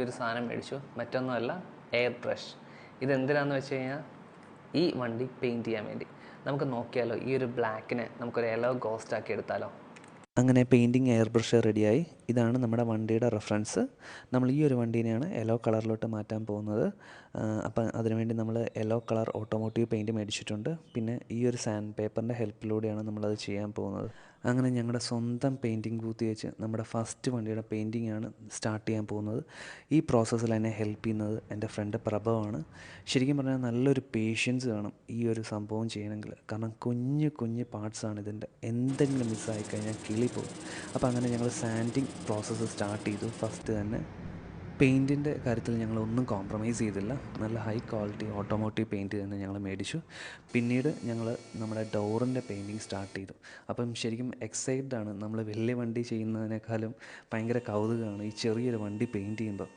ഒരു സാധനം മേടിച്ചു, മറ്റൊന്നുമല്ല എയർ ബ്രഷ്. ഇതെന്തിനാന്ന് വെച്ച് കഴിഞ്ഞാൽ ഈ വണ്ടി പെയിൻറ്റ് ചെയ്യാൻ വേണ്ടി. നമുക്ക് നോക്കിയാലോ, ഈ ഒരു ബ്ലാക്കിനെ നമുക്കൊരു യെല്ലോ ഗോസ്റ്റ് ആക്കി എടുത്താലോ. അങ്ങനെ പെയിൻറ്റിങ് എയർ ബ്രഷ് റെഡിയായി. ഇതാണ് നമ്മുടെ വണ്ടിയുടെ റെഫറൻസ്. നമ്മൾ ഈ ഒരു വണ്ടീനെയാണ് യെല്ലോ കളറിലോട്ട് മാറ്റാൻ പോകുന്നത്. അപ്പം അതിനുവേണ്ടി നമ്മൾ യെല്ലോ കളർ ഓട്ടോമോട്ടീവ് പെയിൻറ്റ് മേടിച്ചിട്ടുണ്ട്. പിന്നെ ഈ ഒരു സാൻഡ് പേപ്പറിൻ്റെ ഹെൽപ്പിലൂടെയാണ് നമ്മളത് ചെയ്യാൻ പോകുന്നത്. അങ്ങനെ ഞങ്ങളുടെ സ്വന്തം പെയിൻറ്റിങ് ബൂത്ത് വെച്ച് നമ്മുടെ ഫസ്റ്റ് വണ്ടിയുടെ പെയിൻറ്റിങ്ങാണ് സ്റ്റാർട്ട് ചെയ്യാൻ പോകുന്നത്. ഈ പ്രോസസ്സിൽ എന്നെ ഹെൽപ്പ് ചെയ്യുന്നത് എൻ്റെ ഫ്രണ്ട് പ്രഭവാണ്. ശരിക്കും പറഞ്ഞാൽ നല്ലൊരു പേഷ്യൻസ് വേണം ഈ ഒരു സംഭവം ചെയ്യണമെങ്കിൽ. കാരണം കുഞ്ഞ് കുഞ്ഞ് പാർട്സാണ് ഇതിൻ്റെ. എന്തെങ്കിലും മിസ്സായി കഴിഞ്ഞാൽ കിളി പോകും. അപ്പോൾ അങ്ങനെ ഞങ്ങൾ സാൻഡിങ് പ്രോസസ്സ് സ്റ്റാർട്ട് ചെയ്തു. ഫസ്റ്റ് തന്നെ പെയിൻറ്റിൻ്റെ കാര്യത്തിൽ ഞങ്ങളൊന്നും കോംപ്രമൈസ് ചെയ്തില്ല. നല്ല ഹൈ ക്വാളിറ്റി ഓട്ടോമോട്ടീവ് പെയിൻറ്റ് തന്നെ ഞങ്ങൾ മേടിച്ചു. പിന്നീട് ഞങ്ങൾ നമ്മുടെ ഡോറിൻ്റെ പെയിൻറ്റിങ് സ്റ്റാർട്ട് ചെയ്തു. അപ്പം ശരിക്കും എക്സൈറ്റഡ് ആണ്. നമ്മൾ വലിയ വണ്ടി ചെയ്യുന്നതിനേക്കാളും ഭയങ്കര കൗതുകമാണ് ഈ ചെറിയൊരു വണ്ടി പെയിൻറ്റ് ചെയ്യുമ്പോൾ.